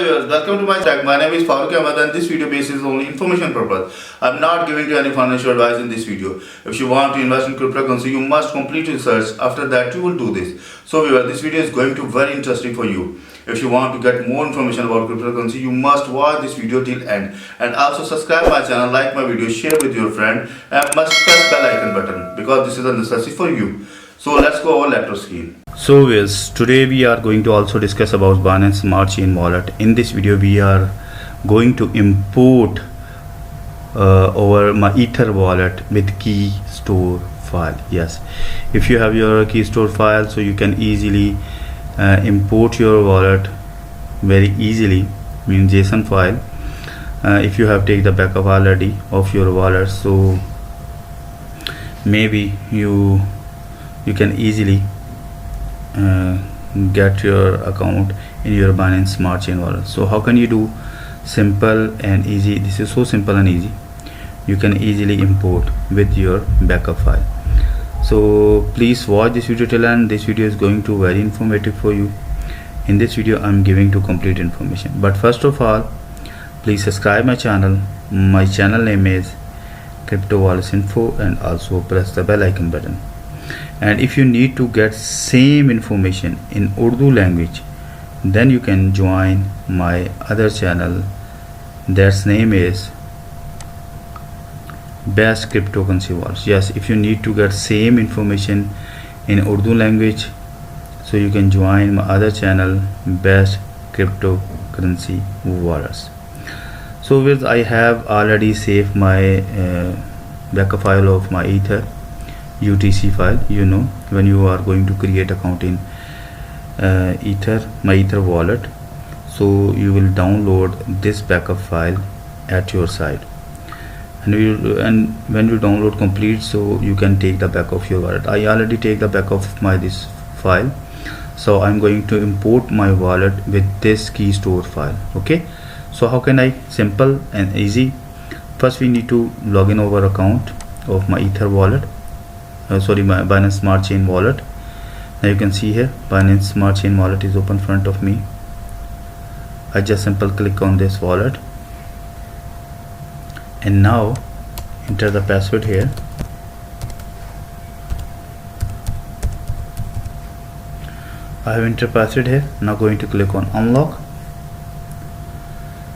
viewers, welcome to my channel. My name is Farooq Ahmed and this video basis only information purpose. I'm not giving you any financial advice in this video. If you want to invest in cryptocurrency, you must complete research. After that, you will do this. So viewers, this video is going to be very interesting for you. If you want to get more information about cryptocurrency, you must watch this video till end. And also subscribe my channel, like my video, share with your friend, and must press bell icon button because this is a necessity for you. So let's go over laptop screen. So yes, today we are going to also discuss about Binance Smart Chain Wallet. In this video we are going to import our MyEtherWallet with key store file. Yes, if you have your key store file, so you can easily import your wallet very easily, means JSON file. If you have taken the backup already of your wallet, so maybe you can easily get your account in your Binance Smart Chain Wallet. So how can you do? Simple and easy. This is so simple and easy. You can easily import with your backup file. So please watch this video till end. This video is going to very informative for you. In this video I'm giving to complete information, but first of all, please subscribe my channel. My channel name is Crypto Wallets Info, and also press the bell icon button. And if you need to get same information in Urdu language, then you can join my other channel, that's name is Best Cryptocurrency Wallets. Yes, if you need to get same information in Urdu language, so you can join my other channel, Best Cryptocurrency Wallets. So with I have already saved my backup file of my Ether UTC file. You know, when you are going to create account in MyEtherWallet, so you will download this backup file at your side, and when you download complete, so you can take the backup of your wallet. I already take the backup of my this file, so I'm going to import my wallet with this key store file. Okay, so how can I? Simple and easy. First we need to log in our account of MyEtherWallet. My Binance Smart Chain Wallet. Now you can see here Binance Smart Chain Wallet is open in front of me. I just simple click on this wallet, and now enter the password here. I have entered password here. Now going to click on unlock.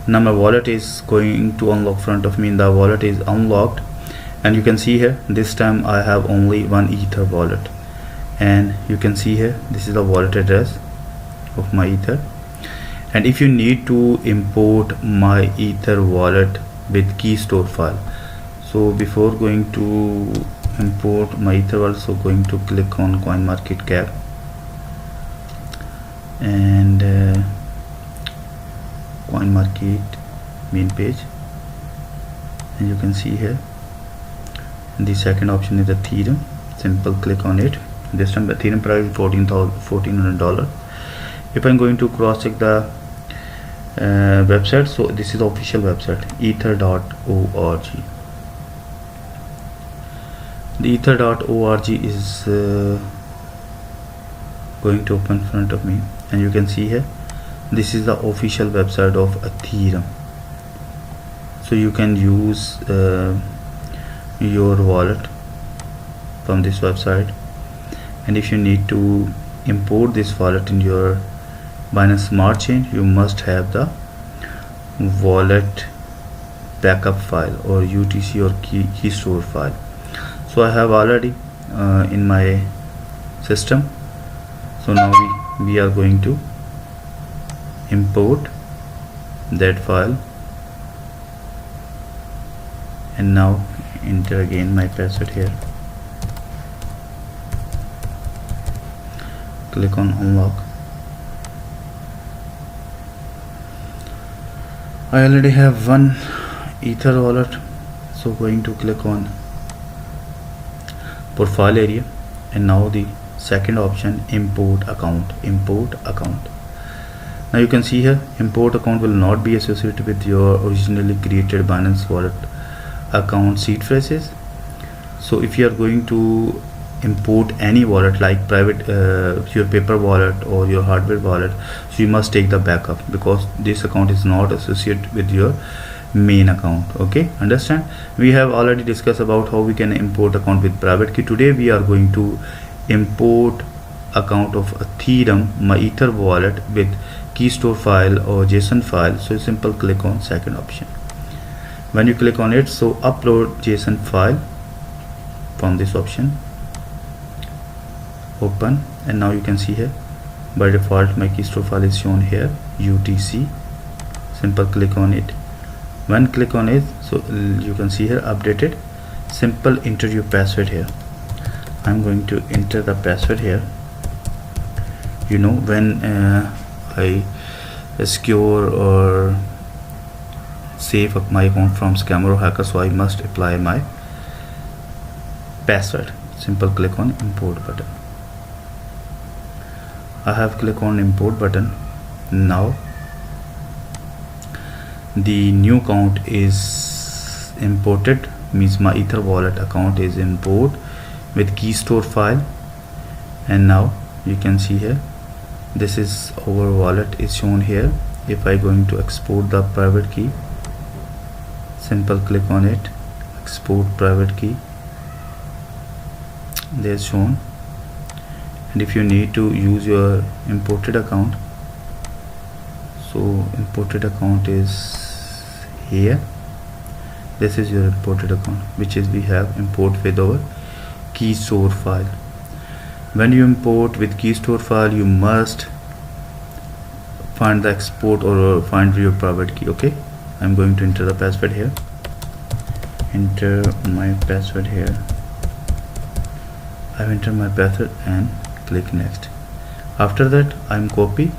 Now my wallet is going to unlock front of me. The wallet is unlocked, and you can see here this time I have only one Ether wallet, and you can see here this is the wallet address of my Ether. And if you need to import my Ether wallet with key store file, so before going to import my Ether wallet, so going to click on CoinMarketCap, and CoinMarket main page, and you can see here the second option is Ethereum. Simple click on it. This time Ethereum price is $1,400. If I'm going to cross check the website, so this is the official website, ether.org. The ether.org is going to open in front of me, and you can see here this is the official website of Ethereum. So you can use your wallet from this website, and if you need to import this wallet in your Binance Smart Chain, you must have the wallet backup file or UTC or key store file. So I have already in my system. So now we are going to import that file, and now enter again my password here. Click on unlock. I already have one Ether wallet, so going to click on profile area, and now the second option, import account. Now you can see here import account will not be associated with your originally created Binance wallet account seed phrases. So if you are going to import any wallet like private your paper wallet or your hardware wallet, so you must take the backup because this account is not associated with your main account. Okay, understand? We have already discussed about how we can import account with private key. Today we are going to import account of Ethereum MyEtherWallet with key store file or JSON file. So simple click on second option. When you click on it, so upload JSON file from this option, open, and now you can see here by default my key store file is shown here, UTC. Simple click on it. When click on it, so you can see here updated. Simple enter your password here. I'm going to enter the password here. You know, when I secure or save up my account from scammer or hacker, so I must apply my password. Simple click on import button. I have clicked on import button. Now the new account is imported, means my MyEtherWallet account is import with key store file. And now you can see here, this is our wallet is shown here. If I going to export the private key, simple click on it, export private key, there's shown. And if you need to use your imported account, so imported account is here. This is your imported account, which is we have import with our key store file. When you import with key store file, you must find the export or find your private key. Okay, I'm going to enter the password here. Enter my password here. I've entered my password and click next. After that, I'm copy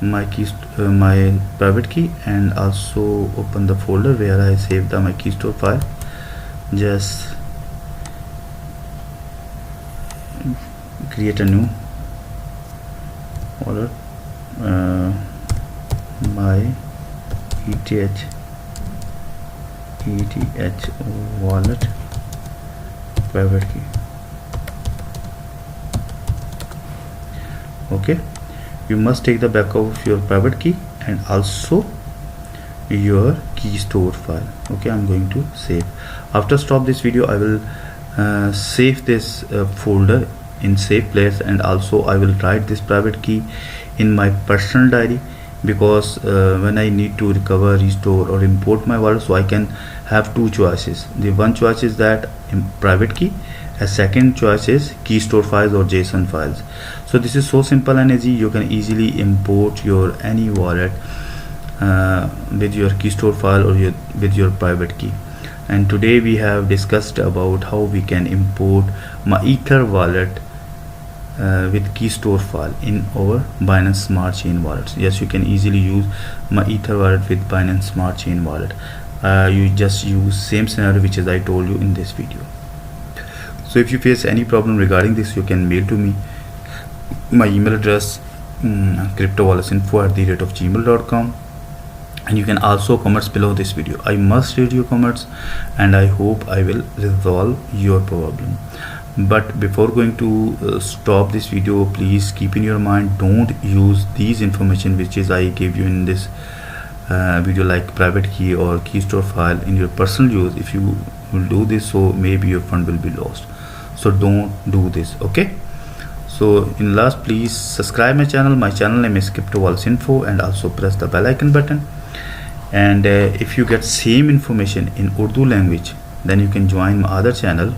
my key my private key and also open the folder where I saved my key store file. Just create a new wallet, my ETH wallet private key. Okay, you must take the backup of your private key and also your key store file. Okay, I'm going to save. After stop this video, I will save this folder in safe place, and also I will write this private key in my personal diary, because when I need to recover, restore or import my wallet, so I can have two choices. The one choice is that in private key, a second choice is key store files or JSON files. So this is so simple and easy. You can easily import your any wallet with your key store file or with your private key. And today we have discussed about how we can import MyEtherWallet with key store file in our Binance Smart Chain wallets. Yes, you can easily use MyEtherWallet with Binance Smart Chain wallet. You just use same scenario which as I told you in this video. So if you face any problem regarding this, you can mail to me. My email address cryptowalletsinfo@gmail.com, and you can also comment below this video. I must read your comments and I hope I will resolve your problem. But before going to stop this video, please keep in your mind, don't use these information which is I gave you in this video, like private key or key store file in your personal use. If you will do this, so maybe your fund will be lost. So don't do this. Okay, so in last, please subscribe my channel. My channel name is cryptowalletsinfo, and also press the bell icon button. And if you get same information in Urdu language, then you can join my other channel.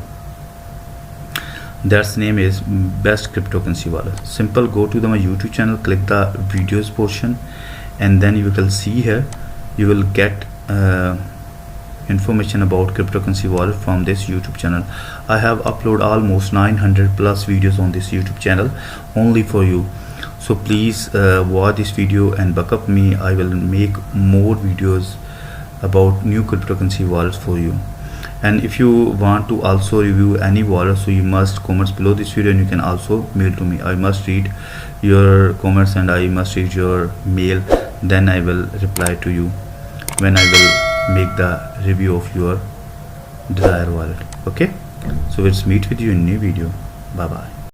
That's name is Best Cryptocurrency Wallet. Simple, go to my YouTube channel, click the videos portion, and then you will see here, you will get information about cryptocurrency wallet from this YouTube channel. I have uploaded almost 900 plus videos on this YouTube channel only for you. So please watch this video and back up me. I will make more videos about new cryptocurrency wallets for you. And if you want to also review any wallet, so you must comment below this video, and you can also mail to me. I must read your comments and I must read your mail, then I will reply to you when I will make the review of your desired wallet. Okay, So let's meet with you in new video. Bye bye.